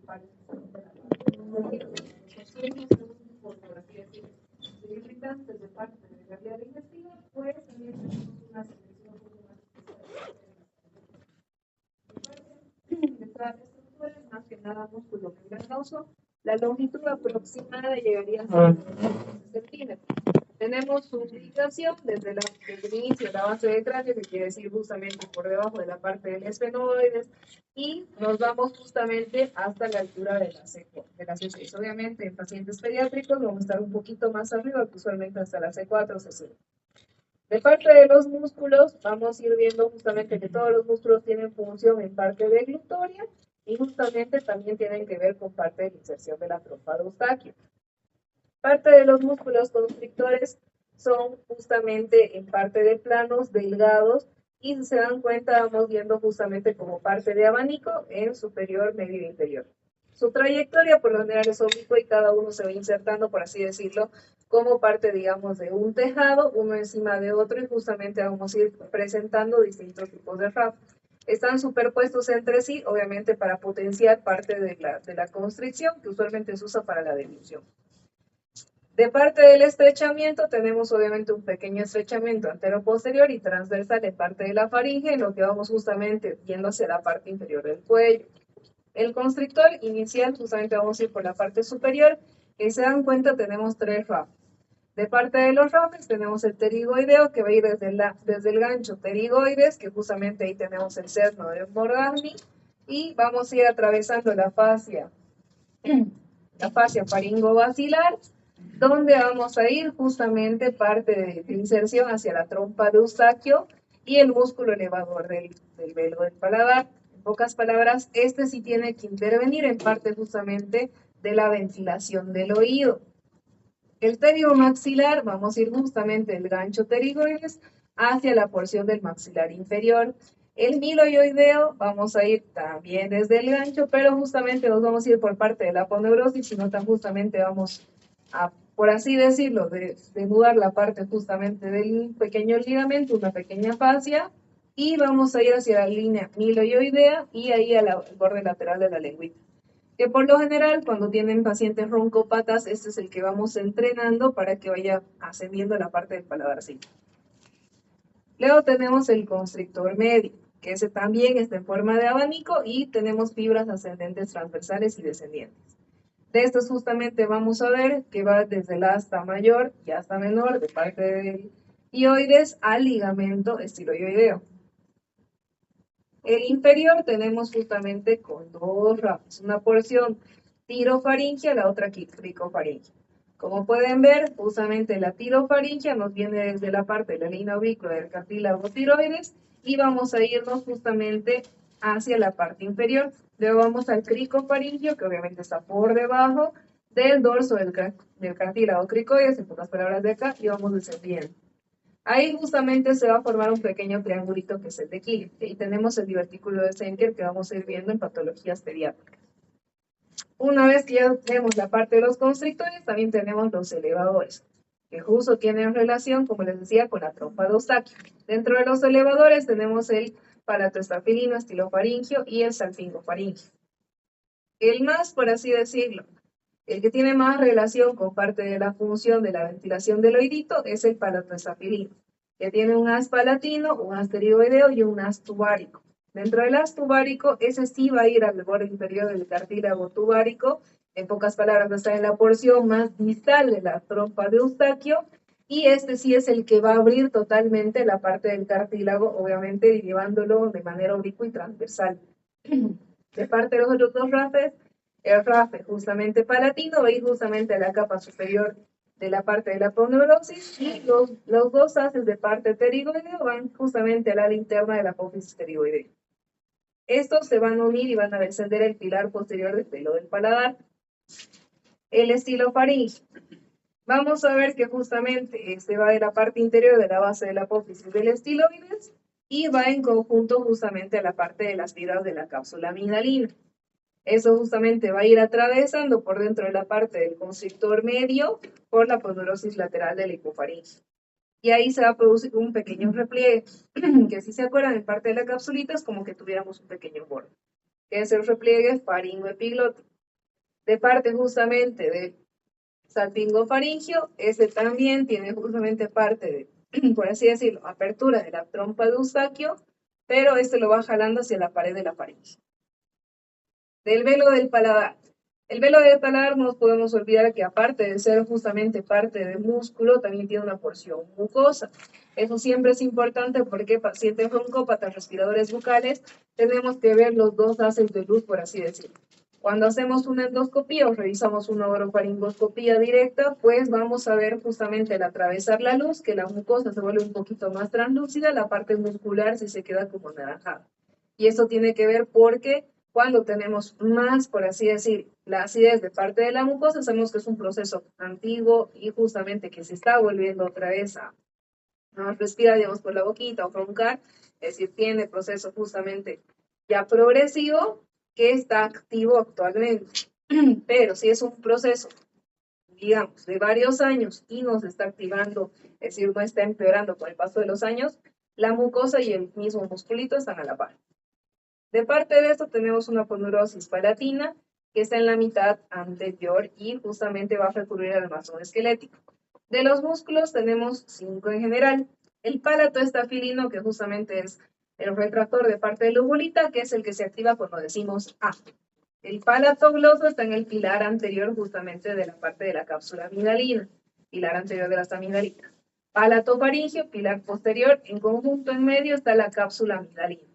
partes por así decirlo, irritantes de parte de la vía digestiva, pues también tenemos una secreción un poco más especial. Estructuras, más que nada músculo membranoso, la longitud aproximada llegaría a 11 centímetros. Tenemos su ubicación desde el inicio de la base del cráneo, que quiere decir justamente por debajo de la parte del esfenoides, y nos vamos justamente hasta la altura de la C6. Obviamente en pacientes pediátricos vamos a estar un poquito más arriba, usualmente hasta la C4 o C5. De parte de los músculos, vamos a ir viendo justamente que todos los músculos tienen función en parte deglutoria y justamente también tienen que ver con parte de la inserción de la trompa de Eustaquio. Parte de los músculos constrictores son justamente en parte de planos delgados y si se dan cuenta vamos viendo justamente como parte de abanico en superior, medio e inferior. Su trayectoria por lo general es oblicua y cada uno se va insertando, por así decirlo, como parte, digamos, de un tejado, uno encima de otro y justamente vamos a ir presentando distintos tipos de RAF. Están superpuestos entre sí, obviamente para potenciar parte de la constricción que usualmente se usa para la deglución. De parte del estrechamiento tenemos obviamente un pequeño estrechamiento antero-posterior y transversal en parte de la faringe, en lo que vamos justamente viendo hacia la parte inferior del cuello. El constrictor inicial justamente vamos a ir por la parte superior, que se dan cuenta tenemos 3 rafes. De parte de los rafes tenemos el pterigoideo que va a ir desde el gancho pterigoides, que justamente ahí tenemos el seno de Morgagni, y vamos a ir atravesando la fascia faringovacilar, donde vamos a ir justamente parte de inserción hacia la trompa de Eustaquio y el músculo elevador del velo del paladar. En pocas palabras, este sí tiene que intervenir en parte justamente de la ventilación del oído. El pterigomaxilar, vamos a ir justamente del gancho pterigoides hacia la porción del maxilar inferior. El miloioideo, vamos a ir también desde el gancho, pero justamente nos vamos a ir por parte de la aponeurosis, sino tan justamente vamos a, por así decirlo, desnudar la parte justamente del pequeño ligamento, una pequeña fascia, y vamos a ir hacia la línea miloioidea y ahí al borde lateral de la lengüita. Que por lo general, cuando tienen pacientes roncópatas, este es el que vamos entrenando para que vaya ascendiendo la parte del paladar. Sí. Luego tenemos el constrictor medio, que ese también está en forma de abanico y tenemos fibras ascendentes, transversales y descendientes. De estos justamente vamos a ver que va desde el asta mayor y asta menor, de parte del ioides al ligamento estiloioideo. El inferior tenemos justamente con 2 rafas, una porción tirofaringia, la otra cricofaringia. Como pueden ver, justamente la tirofaringia nos viene desde la parte de la línea auricular del cartílago tiroides y vamos a irnos justamente hacia la parte inferior. Luego vamos al cricofaringio, que obviamente está por debajo del dorso del cartílago cricoides, en pocas palabras de acá, y vamos descendiendo. Ahí justamente se va a formar un pequeño triangulito que es el declive. Y tenemos el divertículo de Senker que vamos a ir viendo en patologías pediátricas. Una vez que ya tenemos la parte de los constrictores, también tenemos los elevadores, que justo tienen relación, como les decía, con la trompa de Eustaquio. Dentro de los elevadores tenemos el palatoestafilino estilofaringio y el salpingofaringio. El más, por así decirlo, el que tiene más relación con parte de la función de la ventilación del oídito es el palatoestafilino, que tiene un haz palatino, un haz pterigoideo y un haz tubárico. Dentro del haz tubárico, ese sí va a ir al borde inferior del cartílago tubárico, en pocas palabras va a estar en la porción más distal de la trompa de Eustaquio, y este sí es el que va a abrir totalmente la parte del cartílago, obviamente llevándolo de manera oblicua y transversal. De parte de los otros 2 rafes, el rafe justamente palatino va a ir justamente a la capa superior de la parte de la aponeurosis y los 2 haces de parte pterigoideo van justamente a la ala interna de la apófisis pterigoidea. Estos se van a unir y van a descender el pilar posterior del pelo del paladar. El estilofaringio. Vamos a ver que justamente este va de la parte interior de la base de la apófisis del estiloides y va en conjunto justamente a la parte de las fibras de la cápsula amigdalina. Eso justamente va a ir atravesando por dentro de la parte del constrictor medio por la aponeurosis lateral de la hipofaringe. Y ahí se va a producir un pequeño repliegue, que si se acuerdan en parte de la capsulita es como que tuviéramos un pequeño borde, que es el repliegue faringoepiglótico. De parte justamente del salpingofaringio, ese también tiene justamente parte de, por así decirlo, apertura de la trompa de Eustaquio, pero este lo va jalando hacia la pared de la faringe. Del velo del paladar. El velo del paladar no nos podemos olvidar que aparte de ser justamente parte del músculo, también tiene una porción mucosa. Eso siempre es importante porque pacientes broncópatas, respiradores bucales, tenemos que ver los dos haces de luz, por así decirlo. Cuando hacemos una endoscopía o revisamos una orofaringoscopía directa, pues vamos a ver justamente al atravesar la luz que la mucosa se vuelve un poquito más translúcida, la parte muscular sí se queda como naranjada. Y eso tiene que ver porque cuando tenemos más, por así decir, la acidez de parte de la mucosa, sabemos que es un proceso antiguo y justamente que se está volviendo otra vez a respirar, digamos, por la boquita o roncar, es decir, tiene proceso justamente ya progresivo que está activo actualmente. Pero si es un proceso, digamos, de varios años y no se está activando, es decir, no está empeorando con el paso de los años, la mucosa y el mismo musculito están a la par. De parte de esto tenemos una poneurosis palatina que está en la mitad anterior y justamente va a recurrir al masón esquelético. De los músculos tenemos 5 en general. El palato estafilino, que justamente es el retractor de parte de la ubulita, que es el que se activa cuando decimos A. El palato gloso está en el pilar anterior justamente de la parte de la cápsula amigdalina, pilar anterior de las amigdalinas. Palato faringio, pilar posterior, en conjunto en medio está la cápsula amigdalina.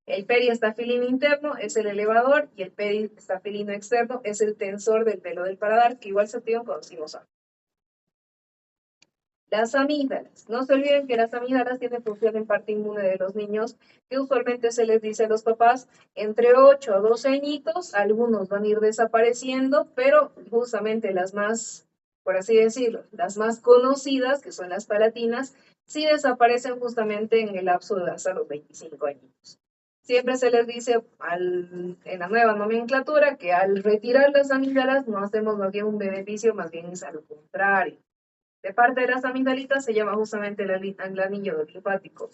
El periestafilino interno es el elevador y el periestafilino externo es el tensor del velo del paladar, que igual se activan cuando decimos A. Las amígdalas. No se olviden que las amígdalas tienen función en parte inmune de los niños, que usualmente se les dice a los papás entre 8 a 12 añitos, algunos van a ir desapareciendo, pero justamente las más, por así decirlo, las más conocidas, que son las palatinas, sí desaparecen justamente en el lapso de hasta los 25 añitos. Siempre se les dice en la nueva nomenclatura que al retirar las amígdalas no hacemos más bien un beneficio, más bien es a lo contrario. De parte de las amigdalitas se llama justamente el anillo linfático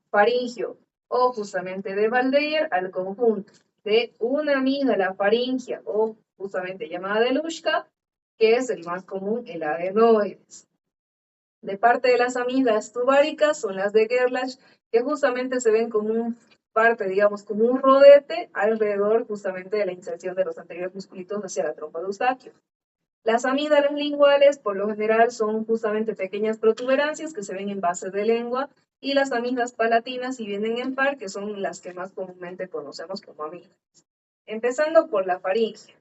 faringio o justamente de Valdeyer al conjunto de una amígdala faringia o justamente llamada de Luschka, que es el más común, el adenoides. De parte de las amígdalas tubáricas son las de Gerlach, que justamente se ven como un parte, digamos, como un rodete alrededor justamente de la inserción de los anteriores musculitos hacia la trompa de Eustaquio. Las amígdalas linguales, por lo general, son justamente pequeñas protuberancias que se ven en base de lengua, y las amígdalas palatinas, si vienen en par, que son las que más comúnmente conocemos como amígdalas. Empezando por la faringe.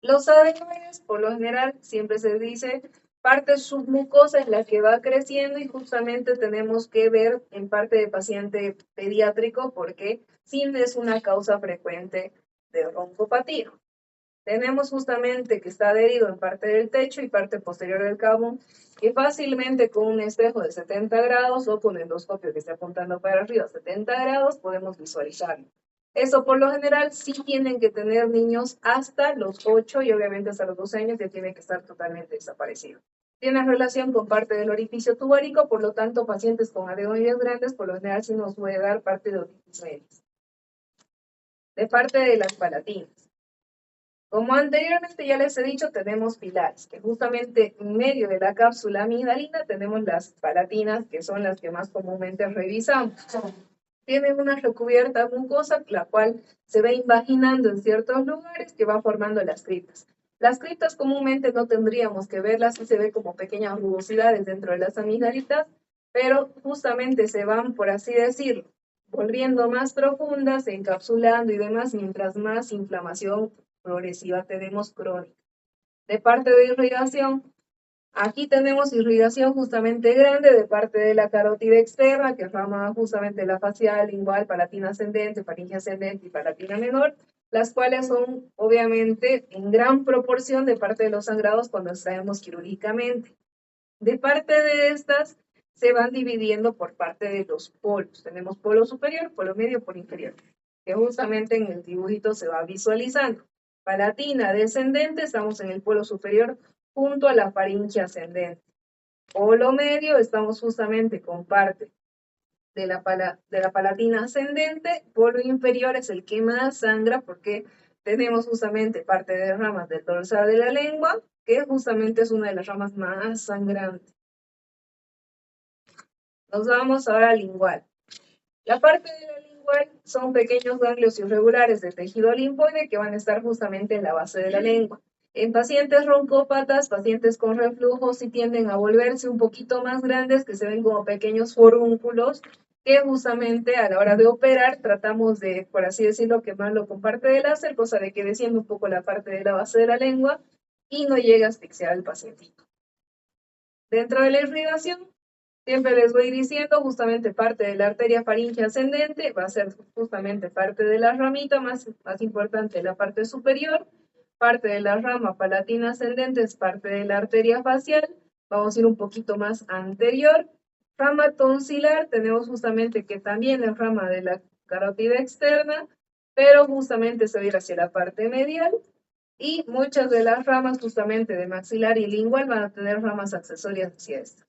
Los adenoides, por lo general, siempre se dice parte submucosa es la que va creciendo y justamente tenemos que ver en parte de paciente pediátrico porque sin es una causa frecuente de broncopatía. Tenemos justamente que está adherido en parte del techo y parte posterior del cabo, que fácilmente con un espejo de 70 grados o con endoscopio que esté apuntando para arriba 70 grados podemos visualizarlo. Eso por lo general sí tienen que tener niños hasta los 8 y obviamente hasta los 12 años ya tiene que estar totalmente desaparecido. Tiene relación con parte del orificio tubárico, por lo tanto pacientes con adenoides grandes por lo general sí nos puede dar parte de otitis media. De parte de las palatinas. Como anteriormente ya les he dicho, tenemos pilares, que justamente en medio de la cápsula amigdalina tenemos las palatinas, que son las que más comúnmente revisamos. Tienen una recubierta mucosa, la cual se va invaginando en ciertos lugares que va formando las criptas. Las criptas comúnmente no tendríamos que verlas, y se ve como pequeñas rugosidades dentro de las amigdalitas, pero justamente se van, por así decirlo, volviendo más profundas, encapsulando y demás, mientras más inflamación progresiva tenemos crónica. De parte de irrigación, aquí tenemos irrigación justamente grande de parte de la carótida externa, que rama justamente la facial, lingual, palatina ascendente, faringe ascendente y palatina menor, las cuales son obviamente en gran proporción de parte de los sangrados cuando extraemos quirúrgicamente. De parte de estas, se van dividiendo por parte de los polos. Tenemos polo superior, polo medio, polo inferior, que justamente en el dibujito se va visualizando. Palatina descendente, estamos en el polo superior junto a la faringe ascendente. Polo medio, estamos justamente con parte de la palatina ascendente. Polo inferior es el que más sangra porque tenemos justamente parte de ramas del dorsal de la lengua, que justamente es una de las ramas más sangrantes. Nos vamos ahora al lingual. La parte de la lingual son pequeños ganglios irregulares de tejido linfoide que van a estar justamente en la base de la lengua. En pacientes roncópatas, pacientes con reflujo, sí tienden a volverse un poquito más grandes, que se ven como pequeños forúnculos, que justamente a la hora de operar tratamos de, por así decirlo, quemarlo con parte de láser, cosa de que descienda un poco la parte de la base de la lengua y no llegue a asfixiar al pacientito. Dentro de la irrigación, siempre les voy diciendo, justamente parte de la arteria faríngea ascendente va a ser justamente parte de la ramita más importante, la parte superior. Parte de la rama palatina ascendente es parte de la arteria facial. Vamos a ir un poquito más anterior. Rama tonsilar, tenemos justamente que también es rama de la carótida externa, pero justamente se va a ir hacia la parte medial. Y muchas de las ramas justamente de maxilar y lingual van a tener ramas accesorias hacia esta.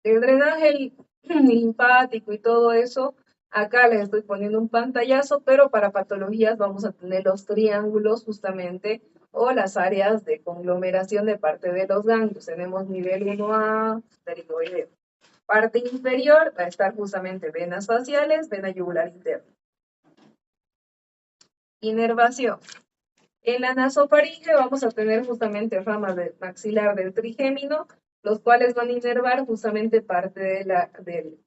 El drenaje linfático y todo eso, acá les estoy poniendo un pantallazo, pero para patologías vamos a tener los triángulos justamente o las áreas de conglomeración de parte de los ganglios. Tenemos nivel 1A, pterigoideo. Parte inferior va a estar justamente venas faciales, vena yugular interna. Inervación. En la nasofaringe vamos a tener justamente ramas del maxilar del trigémino, los cuales van a inervar justamente parte de del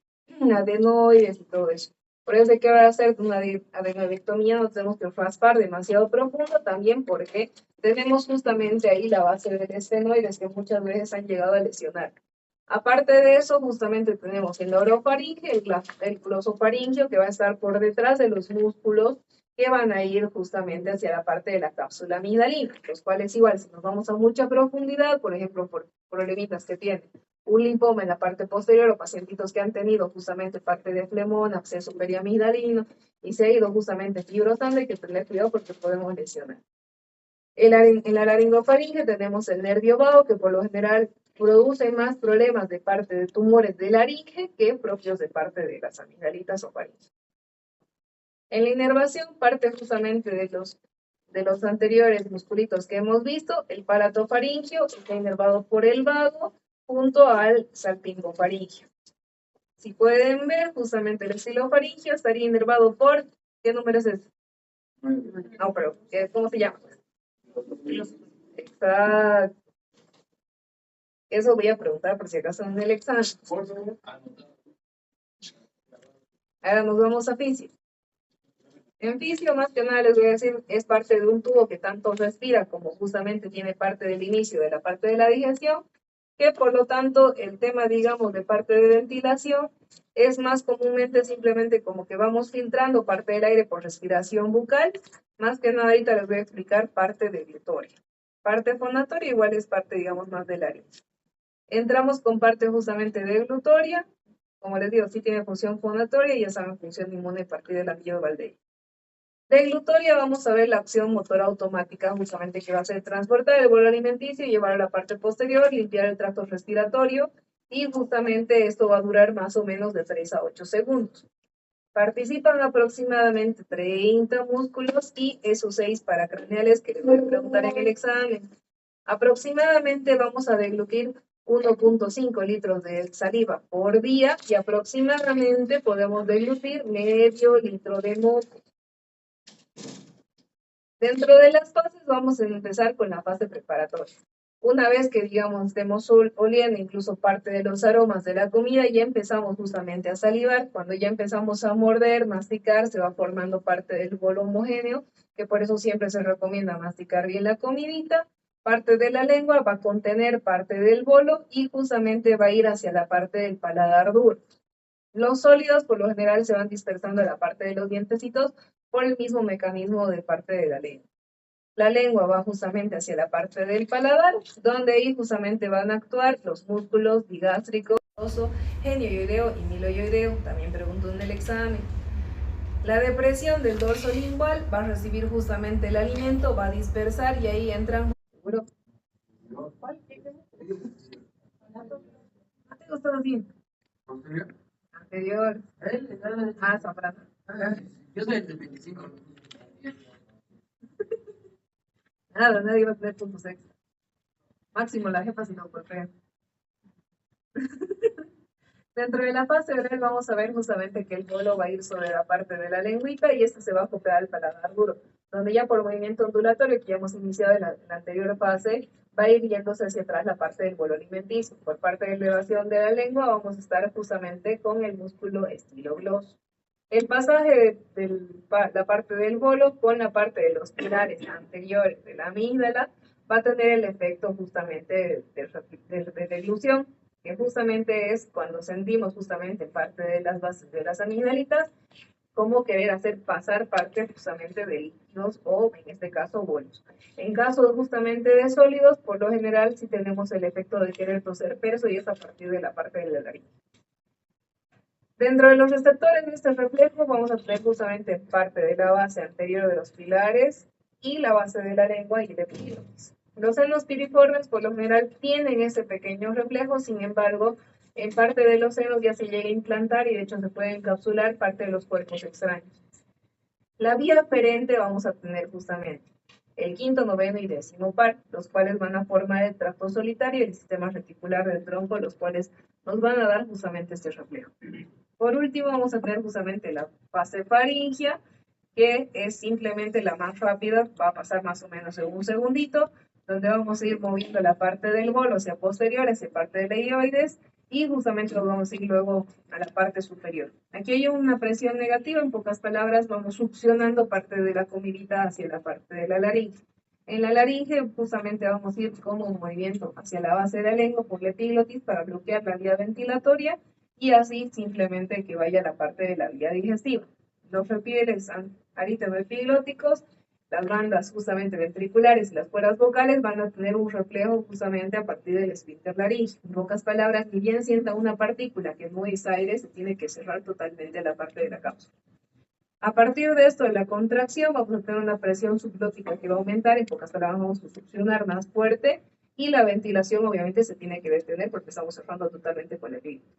adenoides y todo eso. Por eso hay que hacer una adenoidectomía, no tenemos que raspar demasiado profundo, también porque tenemos justamente ahí la base del estenoides que muchas veces han llegado a lesionar. Aparte de eso, justamente tenemos el orofaringe, el glosofaringeo, que va a estar por detrás de los músculos que van a ir justamente hacia la parte de la cápsula amigdalina, los cuales igual, si nos vamos a mucha profundidad, por ejemplo, por problemitas que tienen un linfoma en la parte posterior o pacientitos que han tenido justamente parte de flemón, absceso periamigdalino y se ha ido justamente fibrosando, hay que tener cuidado porque podemos lesionar. En la laringofaringe tenemos el nervio vago, que por lo general produce más problemas de parte de tumores de laringe que propios de parte de las amigdalitas o faringe. En la inervación, parte justamente de los anteriores musculitos que hemos visto, el palatofaringio está inervado por el vago junto al salpingofaringio. Si pueden ver, justamente el estilofaringio estaría inervado por, ¿qué número es ese? No, pero ¿cómo se llama? Exacto. Eso voy a preguntar por si acaso en el examen. Ahora nos vamos a fisio. En fisio, más que nada les voy a decir, es parte de un tubo que tanto respira como justamente tiene parte del inicio de la parte de la digestión, que por lo tanto el tema, digamos, de parte de ventilación es más comúnmente simplemente como que vamos filtrando parte del aire por respiración bucal. Más que nada ahorita les voy a explicar parte de glutoria. Parte fonatoria igual es parte, digamos, más del aire. Entramos con parte justamente de glutoria. Como les digo, sí tiene función fonatoria y ya saben, función inmune a partir del anillo de Valdeir. De glutoria vamos a ver la acción motora automática, justamente que va a ser transportar el bolo alimenticio y llevar a la parte posterior, limpiar el tracto respiratorio, y justamente esto va a durar más o menos de 3 a 8 segundos. Participan aproximadamente 30 músculos y esos 6 paracraneales que les voy a preguntar en el examen. Aproximadamente vamos a deglutir 1.5 litros de saliva por día y aproximadamente podemos deglutir medio litro de moco. Dentro de las fases vamos a empezar con la fase preparatoria. Una vez que, digamos, estemos oliendo incluso parte de los aromas de la comida, ya empezamos justamente a salivar. Cuando ya empezamos a morder, masticar, se va formando parte del bolo homogéneo, que por eso siempre se recomienda masticar bien la comidita. Parte de la lengua va a contener parte del bolo y justamente va a ir hacia la parte del paladar duro. Los sólidos por lo general se van dispersando en la parte de los dientecitos por el mismo mecanismo de parte de la lengua. La lengua va justamente hacia la parte del paladar, donde ahí justamente van a actuar los músculos bigástricos, genioideo y miloideo. También pregunto en el examen. La depresión del dorso lingual va a recibir justamente el alimento, va a dispersar y ahí entran. ¿Seguro? ¿Cuál? ¿Qué te gustó así? Anterior. Ah, Zambrano. Yo soy el del 25. Nada, nadie va a tener puntos extra. Máximo la jefa si no fue feo. Dentro de la fase oral vamos a ver justamente que el bolo va a ir sobre la parte de la lengüita y este se va a acoplar al paladar duro, donde ya por movimiento ondulatorio que ya hemos iniciado en la anterior fase, va a ir yéndose hacia atrás la parte del bolo alimenticio. Por parte de elevación de la lengua vamos a estar justamente con el músculo estiloglós. El pasaje de la parte del bolo con la parte de los pilares anteriores de la amígdala va a tener el efecto justamente de deglución, que justamente es cuando sentimos justamente parte de las bases de las amigdalitas, como querer hacer pasar parte justamente de líquidos o en este caso bolos. En caso justamente de sólidos, por lo general sí tenemos el efecto de querer toser, pero eso ya es a partir de la parte de la laringe. Dentro de los receptores de este reflejo vamos a tener justamente parte de la base anterior de los pilares y la base de la lengua y el epiglotis. Los senos piriformes por lo general tienen ese pequeño reflejo, sin embargo, en parte de los senos ya se llega a implantar y de hecho se puede encapsular parte de los cuerpos extraños. La vía aferente vamos a tener justamente el quinto, noveno y décimo par, los cuales van a formar el tracto solitario y el sistema reticular del tronco, los cuales nos van a dar justamente este reflejo. Por último, vamos a tener justamente la fase faringea, que es simplemente la más rápida, va a pasar más o menos en un segundito, donde vamos a ir moviendo la parte del bolo hacia posterior, hacia parte de la hioides, y justamente lo vamos a ir luego a la parte superior. Aquí hay una presión negativa, en pocas palabras, vamos succionando parte de la comidita hacia la parte de la laringe. En la laringe justamente vamos a ir con un movimiento hacia la base de la lengua por la epiglotis para bloquear la vía ventilatoria y así simplemente que vaya a la parte de la vía digestiva. Los reptiles aritenoepiglóticos, las bandas justamente ventriculares y las cuerdas vocales van a tener un reflejo justamente a partir del esfínter laríngeo. En pocas palabras, ni bien sienta una partícula que no es aire, se tiene que cerrar totalmente la parte de la cápsula. A partir de esto, de la contracción, vamos a tener una presión subglótica que va a aumentar, en pocas palabras vamos a succionar más fuerte y la ventilación obviamente se tiene que detener porque estamos cerrando totalmente con el hígado.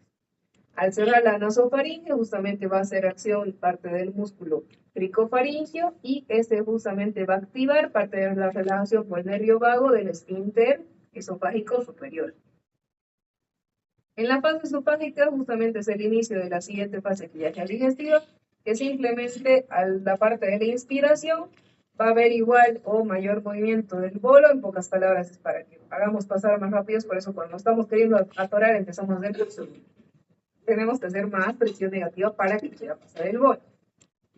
Al cerrar la nasofaringe, justamente va a hacer acción parte del músculo cricofaringio y este justamente va a activar parte de la relajación por el nervio vago del esfínter esofágico superior. En la fase esofágica, justamente es el inicio de la siguiente fase que ya es la digestiva, que simplemente a la parte de la inspiración va a haber igual o mayor movimiento del bolo, en pocas palabras es para que hagamos pasar más rápido, por eso cuando estamos queriendo atorar empezamos a ver tenemos que hacer más presión negativa para que pueda pasar el bolo.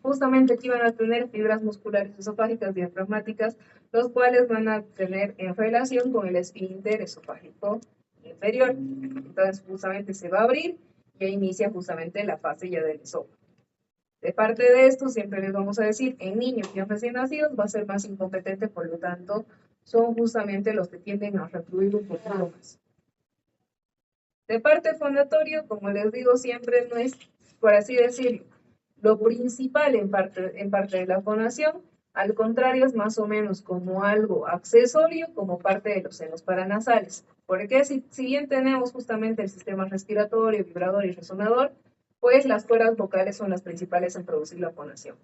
Justamente aquí van a tener fibras musculares esofágicas diafragmáticas, los cuales van a tener en relación con el esfínter esofágico inferior. Entonces justamente se va a abrir y inicia justamente la fase ya del esófago. De parte de esto, siempre les vamos a decir, en niños ya recién nacidos va a ser más incompetente, por lo tanto, son justamente los que tienden a recluir un poco más. De parte fondatorio, como les digo siempre, no es, por así decirlo, lo principal en parte de la fonación, al contrario, es más o menos como algo accesorio, como parte de los senos paranasales. Porque si bien tenemos justamente el sistema respiratorio, vibrador y resonador, pues las cuerdas vocales son las principales en producir la fonación.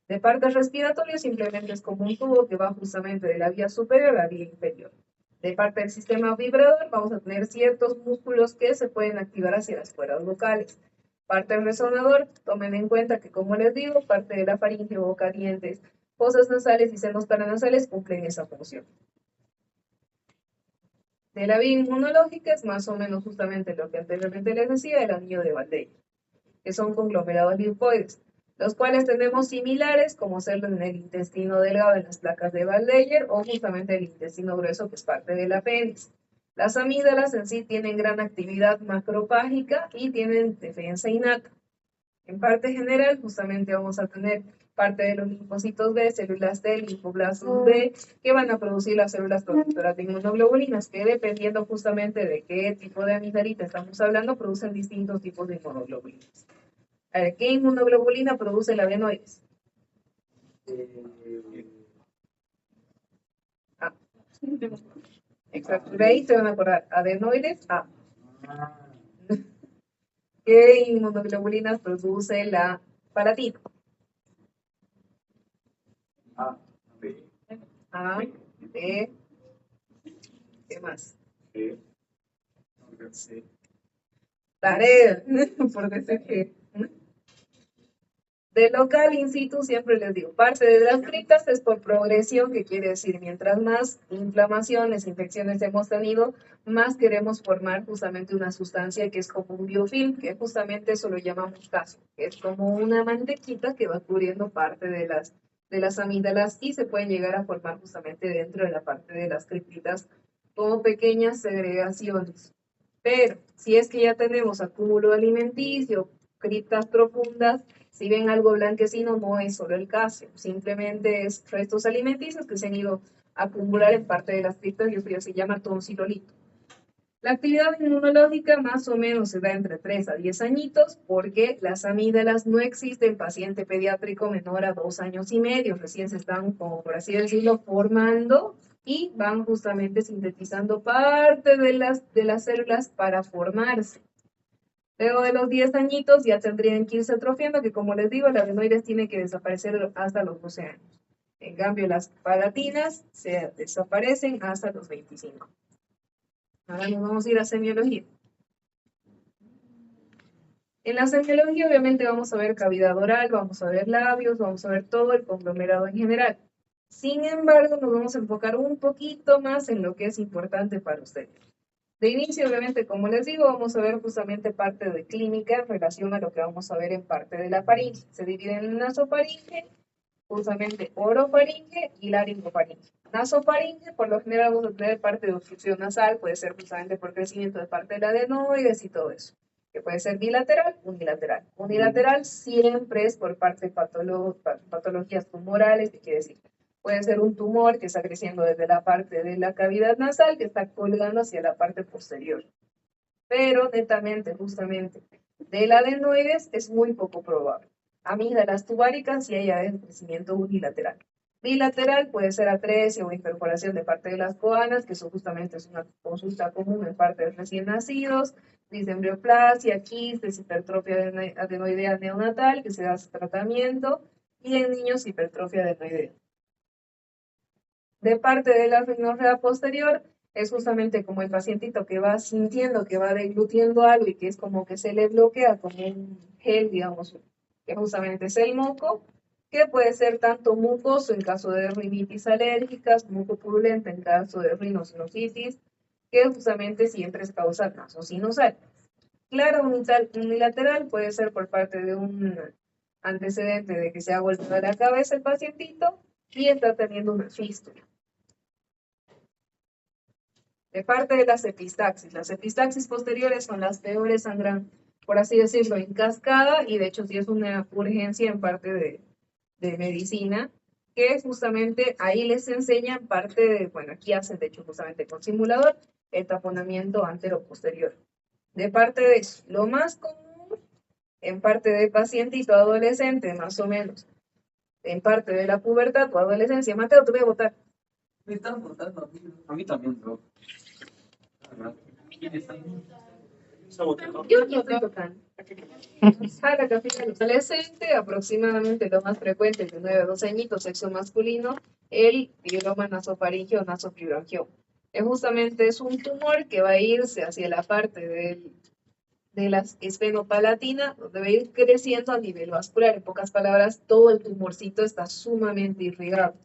De parte respiratoria, simplemente es como un tubo que va justamente de la vía superior a la vía inferior. De parte del sistema vibrador, vamos a tener ciertos músculos que se pueden activar hacia las cuerdas vocales. Parte del resonador, tomen en cuenta que, como les digo, parte de la faringe, boca, dientes, fosas nasales y senos paranasales cumplen esa función. De la vía inmunológica es más o menos justamente lo que anteriormente les decía, el anillo de Van-Leyen, que son conglomerados linfoides, los cuales tenemos similares como ser en el intestino delgado en las placas de Van-Leyen o justamente el intestino grueso que es parte del apéndice. Las amígdalas en sí tienen gran actividad macrofágica y tienen defensa innata. En parte general, justamente vamos a tener parte de los linfocitos B, células T, linfoblastos B, que van a producir las células productoras de inmunoglobulinas, que dependiendo justamente de qué tipo de amigdalita estamos hablando, producen distintos tipos de inmunoglobulinas. A ver, ¿qué inmunoglobulina produce la adenoides? A. Exacto, de ahí se van a acordar, adenoides A. ¿Qué inmunoglobulinas produce la palatina? A, B, A, B, ¿qué más? G, C. Tarea, por decir que. De local in situ siempre les digo, parte de las criptas es por progresión, que quiere decir mientras más inflamaciones, infecciones hemos tenido, más queremos formar justamente una sustancia que es como un biofilm, que justamente eso lo llamamos caso, que es como una mantequita que va cubriendo parte de las amígdalas y se pueden llegar a formar justamente dentro de la parte de las criptitas como pequeñas segregaciones. Pero si es que ya tenemos acúmulo alimenticio, criptas profundas, si ven algo blanquecino, no es solo el calcio, simplemente es restos alimenticios que se han ido a acumular en parte de las criptas y eso ya se llama tonsilolito. La actividad inmunológica más o menos se da entre 3 a 10 añitos porque las amígdalas no existen en paciente pediátrico menor a 2 años y medio, recién se están, como por así decirlo, formando y van justamente sintetizando parte de las células para formarse. Luego de los 10 añitos ya tendrían que irse atrofiando, que como les digo, la adenoides tiene que desaparecer hasta los 12 años. En cambio, las palatinas se desaparecen hasta los 25. Ahora nos vamos a ir a semiología. En la semiología obviamente vamos a ver cavidad oral, vamos a ver labios, vamos a ver todo el conglomerado en general. Sin embargo, nos vamos a enfocar un poquito más en lo que es importante para ustedes. De inicio, obviamente, como les digo, vamos a ver justamente parte de clínica en relación a lo que vamos a ver en parte de la faringe. Se divide en nasofaringe, justamente orofaringe y laringofaringe. Nasofaringe, por lo general, vamos a tener parte de obstrucción nasal, puede ser justamente por crecimiento de parte de la adenoides y todo eso, que puede ser bilateral, unilateral. Unilateral siempre es por parte de patologías tumorales, que quiere decir, puede ser un tumor que está creciendo desde la parte de la cavidad nasal, que está colgando hacia la parte posterior. Pero netamente, justamente, del adenoides es muy poco probable. Amígdalas tubáricas sí hay de crecimiento unilateral. Bilateral puede ser atresia o imperforación de parte de las coanas, que eso justamente es una consulta común en parte de recién nacidos, disembrioplasia, quistes, hipertrofia adenoidea neonatal, que se da tratamiento, y en niños hipertrofia adenoidea. De parte de la rinorrea posterior, es justamente como el pacientito que va sintiendo que va deglutiendo algo y que es como que se le bloquea como un gel, digamos, que justamente es el moco, que puede ser tanto mucoso en caso de rinitis alérgicas, mucopurulento en caso de rinosinusitis, que justamente siempre es causa nasosinusal. Claro, unilateral puede ser por parte de un antecedente de que se ha vuelto a la cabeza el pacientito y está teniendo una fístula. De parte de las epistaxis posteriores son las peores, sangran, por así decirlo, en cascada, y de hecho sí es una urgencia en parte de medicina, que justamente ahí les enseñan parte de, bueno, aquí hacen de hecho justamente con simulador, el taponamiento antero-posterior. De parte de eso, lo más común en parte de pacientito adolescente, más o menos, en parte de la pubertad o adolescencia. Mateo, te voy a votar. Me están votando a mí también, bro. Yo no estoy tocando. Jara capilla adolescente, aproximadamente lo más frecuente de 9 a 12 añitos, sexo masculino, el fibroma nasofaringeo o nasofibrangio. Justamente es un tumor que va a irse hacia la parte de la esfenopalatina, donde va a ir creciendo a nivel vascular. En pocas palabras, todo el tumorcito está sumamente irrigado.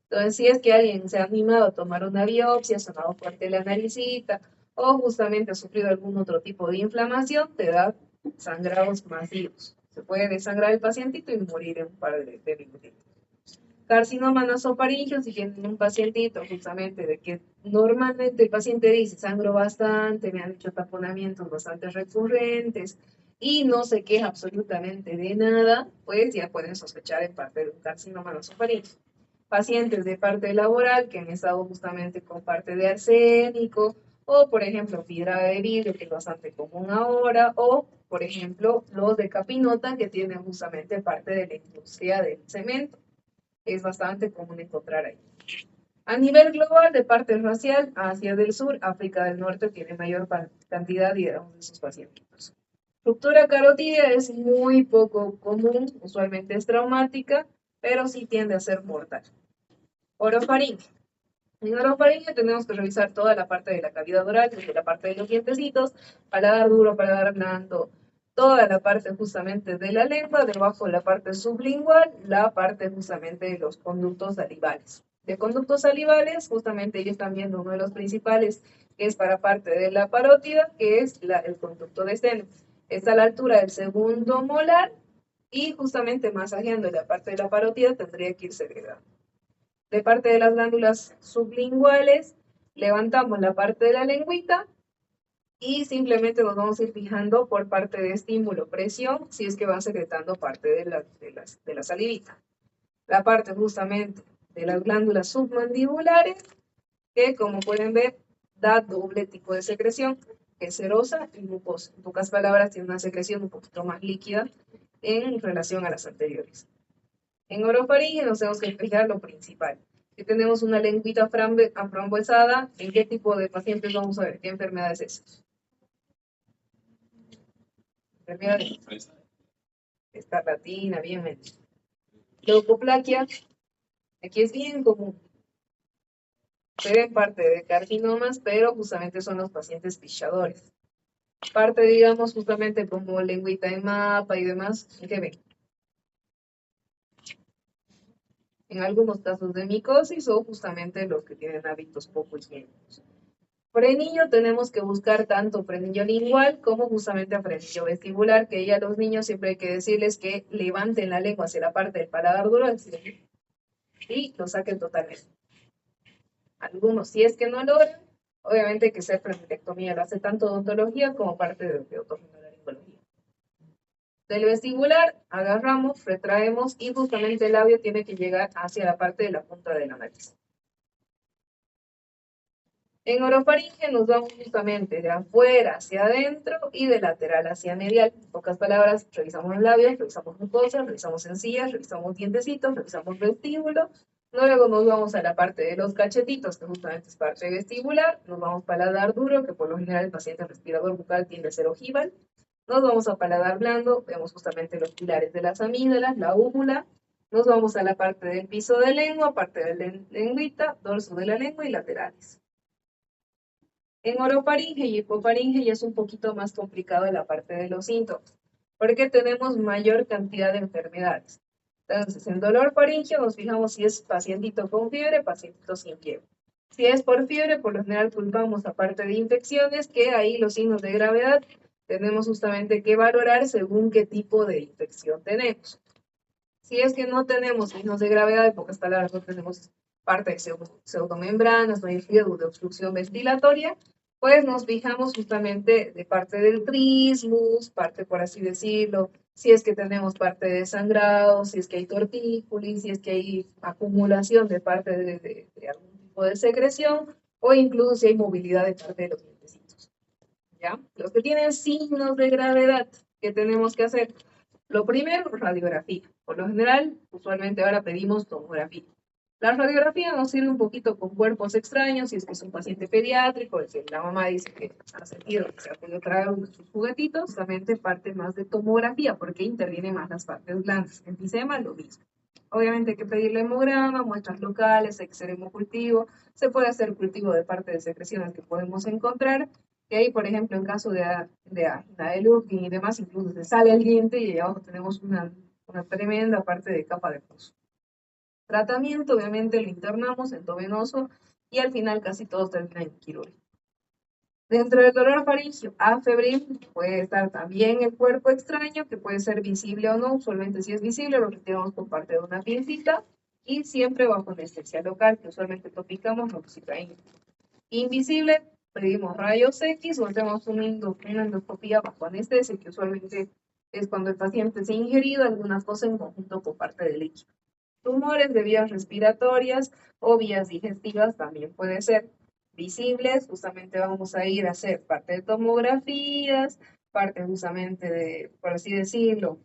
Entonces, si es que alguien se ha animado a tomar una biopsia, ha sonado fuerte la naricita, o justamente ha sufrido algún otro tipo de inflamación, te da sangrados masivos. Se puede desangrar el pacientito y morir en un par de minutitos. Carcinoma nasofaringeo, si tienen un pacientito justamente de que normalmente el paciente dice, sangro bastante, me han hecho taponamientos bastante recurrentes y no se queja absolutamente de nada, pues ya pueden sospechar en parte de un carcinoma nasofaringeo. Pacientes de parte laboral que han estado justamente con parte de arsénico, o por ejemplo fibra de vidrio, que es bastante común ahora, o por ejemplo los de capinota que tienen justamente parte de la industria del cemento. Es bastante común encontrar ahí. A nivel global, de parte racial, Asia del Sur, África del Norte tiene mayor cantidad de esos pacientes. Ruptura carotídea es muy poco común, usualmente es traumática, pero sí tiende a ser mortal. Orofaringe. En orofaringe tenemos que revisar toda la parte de la cavidad oral, desde la parte de los dientecitos, paladar duro, paladar blando, toda la parte justamente de la lengua, debajo la parte sublingual, la parte justamente de los conductos salivales. De conductos salivales, justamente ellos están viendo uno de los principales, que es para parte de la parótida, que es el conducto de seno. Está a la altura del segundo molar y justamente masajeando la parte de la parótida tendría que ir segregado. De parte de las glándulas sublinguales, levantamos la parte de la lengüita y simplemente nos vamos a ir fijando por parte de estímulo, presión, si es que van secretando parte de la salivita. La parte justamente de las glándulas submandibulares, que como pueden ver, da doble tipo de secreción, que es serosa y mucosa. En pocas palabras, tiene una secreción un poquito más líquida en relación a las anteriores. En orofaringe nos tenemos que fijar lo principal. Si tenemos una lengüita aframbuesada, ¿en qué tipo de pacientes vamos a ver? ¿Qué enfermedad es esa? Enfermedad escarlatina, bien metido. Leucoplaquia, aquí es bien común. Se ven parte de carcinomas, pero justamente son los pacientes pichadores. Parte, digamos, justamente como lengüita de mapa y demás, ¿qué ven? En algunos casos de micosis o justamente los que tienen hábitos poco higiénicos. Frenillo tenemos que buscar tanto frenillo lingual como justamente frenillo vestibular, que ya a los niños siempre hay que decirles que levanten la lengua hacia la parte del paladar duro y lo saquen totalmente. Algunos, si es que no logran, obviamente hay que hacer frenilectomía, lo hace tanto odontología como parte de otorrinolaringología. Del vestibular, agarramos, retraemos y justamente el labio tiene que llegar hacia la parte de la punta de la nariz. En orofaringe nos vamos justamente de afuera hacia adentro y de lateral hacia medial. En pocas palabras, revisamos los labios, revisamos mucosas, revisamos encías, revisamos dientecitos, revisamos vestíbulo. Luego nos vamos a la parte de los cachetitos, que justamente es parte vestibular. Nos vamos a paladar duro, que por lo general el paciente respirador bucal tiende a ser ojival. Nos vamos a paladar blando, vemos justamente los pilares de las amígdalas, la úvula. Nos vamos a la parte del piso de lengua, parte de la lengüita, dorso de la lengua y laterales. En orofaringe y hipofaringe ya es un poquito más complicado la parte de los síntomas, porque tenemos mayor cantidad de enfermedades. Entonces, en dolor faríngeo nos fijamos si es pacientito con fiebre, pacientito sin fiebre. Si es por fiebre, por lo general culpamos aparte de infecciones, que ahí los signos de gravedad tenemos justamente que valorar según qué tipo de infección tenemos. Si es que no tenemos signos de gravedad, en pocas palabras, no tenemos parte de pseudomembranas, no hay riesgo de obstrucción ventilatoria, pues nos fijamos justamente de parte del trismus, parte por así decirlo, si es que tenemos parte de sangrado, si es que hay tortícolis, si es que hay acumulación de parte de algún tipo de secreción, o incluso si hay movilidad de parte de los dientecitos. ¿Ya? Los que tienen signos de gravedad, ¿qué tenemos que hacer? Lo primero, radiografía. Por lo general, usualmente ahora pedimos tomografía. La radiografía nos sirve un poquito con cuerpos extraños, si es que es un paciente pediátrico, es que la mamá dice que ha sentido que se ha podido traer sus juguetitos, solamente parte más de tomografía, porque intervienen más las partes blandas. Enfisema, lo mismo. Obviamente hay que pedirle hemograma, muestras locales, hay que hacer hemocultivo, se puede hacer cultivo de parte de secreciones que podemos encontrar, que ahí, por ejemplo, en caso de angina de Lupin y demás, incluso se sale el diente y ahí abajo tenemos una tremenda parte de capa de pus. Tratamiento, obviamente lo internamos endovenoso y al final casi todos terminan en quirúrgico. Dentro del dolor faríngeo afebril puede estar también el cuerpo extraño, que puede ser visible o no. Usualmente si es visible lo retiramos por parte de una pincita y siempre bajo anestesia local, que usualmente topicamos roxicaína. Invisible, pedimos rayos X o hacemos una endoscopía bajo anestesia, que usualmente es cuando el paciente se ha ingerido alguna cosa en conjunto por parte del líquido. Tumores de vías respiratorias o vías digestivas también puede ser visibles. Justamente vamos a ir a hacer parte de tomografías, parte justamente de, por así decirlo,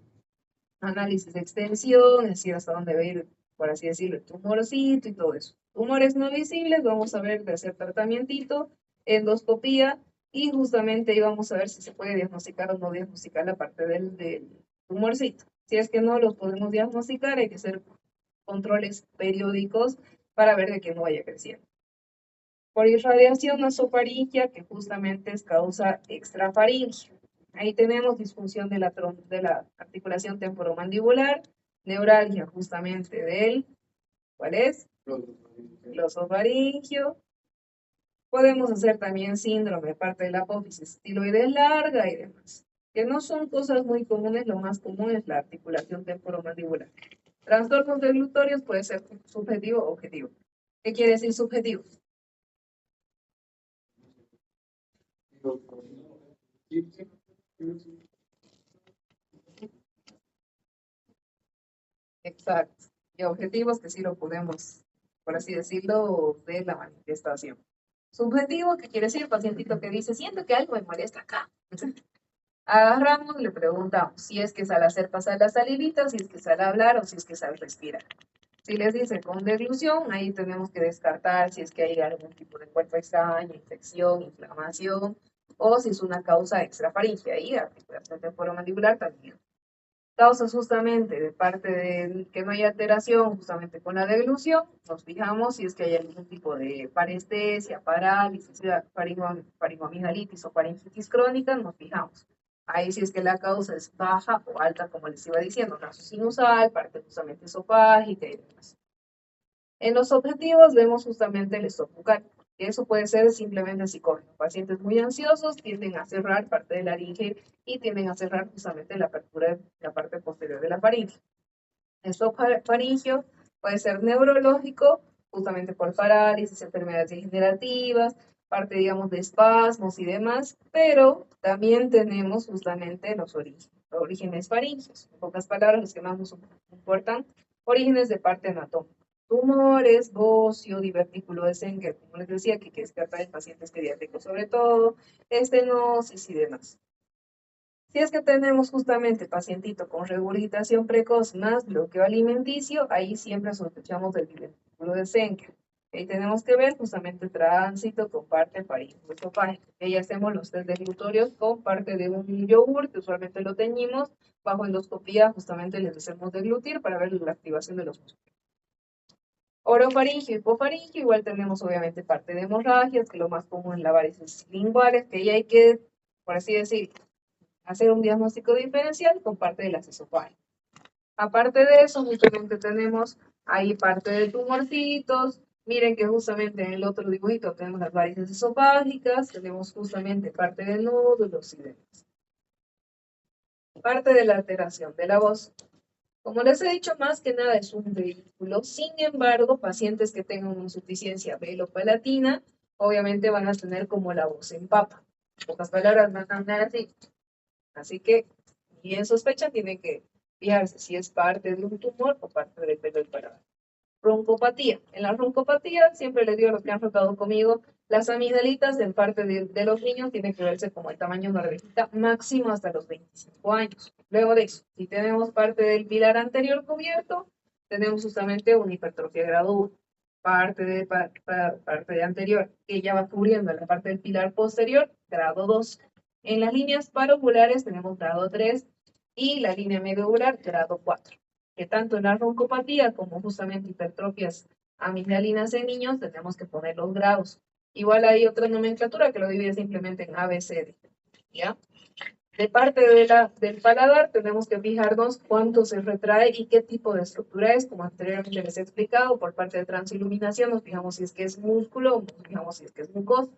análisis de extensión, es decir, hasta dónde va a ir, por así decirlo, el tumorcito y todo eso. Tumores no visibles, vamos a ver de hacer tratamientito, endoscopía, y justamente ahí vamos a ver si se puede diagnosticar o no diagnosticar la parte del tumorcito. Si es que no lo podemos diagnosticar, hay que hacer controles periódicos para ver de que no vaya creciendo. Por irradiación nasofaringea, que justamente es causa extrafaringea. Ahí tenemos disfunción de la articulación temporomandibular, neuralgia justamente del, ¿cuál es? Glosofaringio. Podemos hacer también síndrome, parte de la apófisis tiroides larga y demás. Que no son cosas muy comunes, lo más común es la articulación temporomandibular. Trastornos deglutorios puede ser subjetivo o objetivo. ¿Qué quiere decir subjetivo? Exacto. Y objetivos que sí lo podemos, por así decirlo, ver la manifestación. Subjetivo, que quiere decir el pacientito que dice, siento que algo me molesta acá. Agarramos y le preguntamos si es que sale hacer pasar la salivita, si es que sale hablar o si es que sale respirar. Si les dice con deglución, ahí tenemos que descartar si es que hay algún tipo de cuerpo extraño, infección, inflamación, o si es una causa extrafaringea, ahí articulación temporomandibular también. Causas justamente de parte de que no hay alteración justamente con la deglución, nos fijamos si es que hay algún tipo de parestesia, parálisis, faringoamigdalitis o faringitis crónica, nos fijamos. Ahí si es que la causa es baja o alta, como les iba diciendo, caso sinusal, parte justamente esofágica y demás. En los objetivos vemos justamente el stop bucal, que eso puede ser simplemente psicológico. Pacientes muy ansiosos tienden a cerrar parte de la laringe y tienden a cerrar justamente la apertura de la parte posterior de la faringe. El stop faringio puede ser neurológico, justamente por parálisis, enfermedades degenerativas, parte, digamos, de espasmos y demás, pero también tenemos justamente los orígenes faringios. En pocas palabras, los que más nos importan, orígenes de parte anatómica. Tumores, bocio, divertículo de Sanger, como les decía, que hay que descartar en pacientes pediátricos sobre todo, estenosis y demás. Si es que tenemos justamente pacientito con regurgitación precoz más bloqueo alimenticio, ahí siempre sospechamos del divertículo de Sanger. Ahí tenemos que ver justamente el tránsito con parte faringoesofágica. Ahí hacemos los test deglutorios con parte de un yogur, que usualmente lo teñimos, bajo endoscopía justamente les hacemos deglutir para ver la activación de los músculos. Orofaringio, hipofaringio, igual tenemos obviamente parte de hemorragias, que lo más común es las varices linguales, que ahí hay que, por así decir, hacer un diagnóstico diferencial con parte de las esofágicas. Aparte de eso, justamente tenemos ahí parte de tumorcitos. Miren que justamente en el otro dibujito tenemos las varices esofágicas, tenemos justamente parte de nódulos y demás. Parte de la alteración de la voz. Como les he dicho, más que nada es un vehículo. Sin embargo, pacientes que tengan insuficiencia velopalatina, obviamente van a tener como la voz en papa. En pocas palabras, van a andar así. Así que, bien sospecha, tienen que fijarse si es parte de un tumor o parte del pelo del paladar. Broncopatía. En la broncopatía, siempre les digo a los que han tratado conmigo, las amigdalitas en parte de los niños tienen que verse como el tamaño de una revista, máximo hasta los 25 años. Luego de eso, si tenemos parte del pilar anterior cubierto, tenemos justamente una hipertrofia grado 1. Parte de anterior, que ya va cubriendo la parte del pilar posterior, grado 2. En las líneas parovulares tenemos grado 3 y la línea mediovular, grado 4. Que tanto en la broncopatía como justamente hipertrofias amigdalinas en niños tenemos que poner los grados. Igual hay otra nomenclatura que lo divide simplemente en A, B, C, D. ¿Ya? De parte del paladar tenemos que fijarnos cuánto se retrae y qué tipo de estructura es, como anteriormente les he explicado. Por parte de transiluminación nos fijamos si es que es músculo, nos fijamos si es que es mucosa.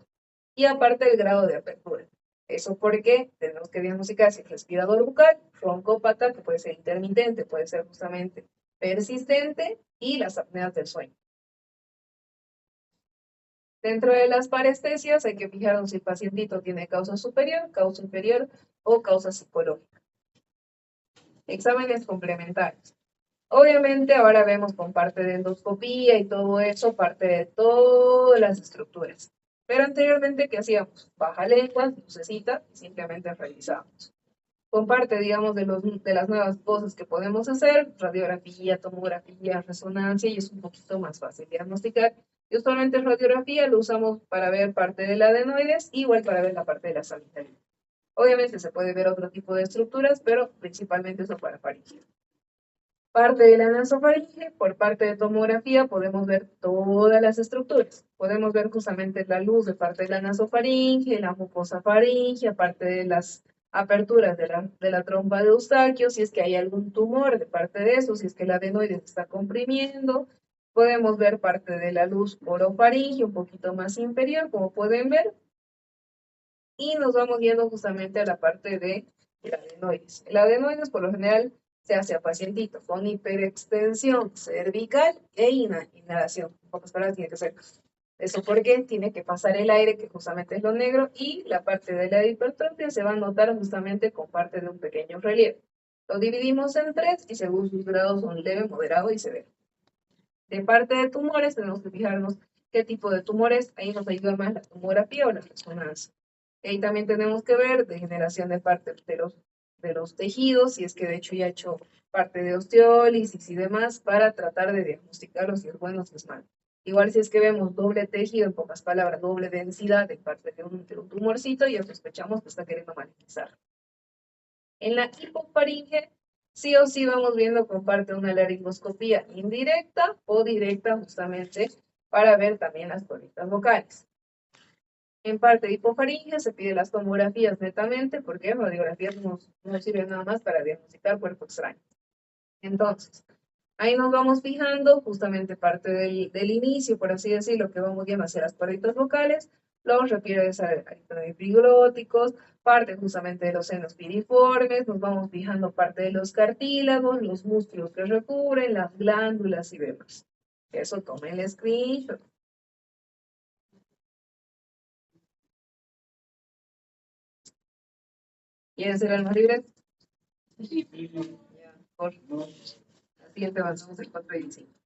Y aparte el grado de apertura. Eso porque tenemos que diagnosticar si es respirador bucal, broncópata, que puede ser intermitente, puede ser justamente persistente, y las apneas del sueño. Dentro de las parestesias hay que fijarnos si el pacientito tiene causa superior, causa inferior o causa psicológica. Exámenes complementarios. Obviamente ahora vemos con parte de endoscopía y todo eso, parte de todas las estructuras. Pero anteriormente, ¿qué hacíamos? Baja lengua, lucecita, y simplemente revisamos. Con parte, digamos, de las nuevas cosas que podemos hacer, radiografía, tomografía, resonancia, y es un poquito más fácil diagnosticar. Y usualmente radiografía lo usamos para ver parte del adenoides, igual para ver la parte de la amigdalitis. Obviamente se puede ver otro tipo de estructuras, pero principalmente eso para faringeo. Parte de la nasofaringe, por parte de tomografía, podemos ver todas las estructuras. Podemos ver justamente la luz de parte de la nasofaringe, la mucosa faringe, aparte de las aperturas de la trompa de Eustaquio, si es que hay algún tumor de parte de eso, si es que el adenoide se está comprimiendo. Podemos ver parte de la luz orofaringe, un poquito más inferior, como pueden ver. Y nos vamos yendo justamente a la parte de el adenoides. El adenoides, por lo general, se hace a pacientito con hiperextensión cervical e inhalación. En pocas palabras, tiene que ser eso porque tiene que pasar el aire, que justamente es lo negro, y la parte de la hipertrofia se va a notar justamente con parte de un pequeño relieve. Lo dividimos en tres y según sus grados son leve, moderado y severo. De parte de tumores, tenemos que fijarnos qué tipo de tumores, ahí nos ayuda más la tomografía o la resonancia. Ahí también tenemos que ver degeneración de parte de los tejidos, si es que de hecho ya ha hecho parte de osteólisis y demás, para tratar de diagnosticarlo si es bueno o si es malo. Igual si es que vemos doble tejido, en pocas palabras, doble densidad de parte de un tumorcito, ya sospechamos que está queriendo magnetizar. En la hipofaringe, sí o sí vamos viendo con parte de una laringoscopía indirecta o directa justamente para ver también las colitas vocales. En parte de hipofaringe se piden las tomografías netamente porque radiografías no sirven nada más para diagnosticar cuerpo extraño. Entonces, ahí nos vamos fijando justamente parte del inicio, por así decirlo, que vamos viendo hacia las cuerditas vocales, los refiere a epiglóticos, parte justamente de los senos piriformes, nos vamos fijando parte de los cartílagos, los músculos que recubren, las glándulas y demás. Eso tomen el screenshot. ¿Quieren ser el más libre? Ya, por la siguiente avanzamos el 4 y el 5.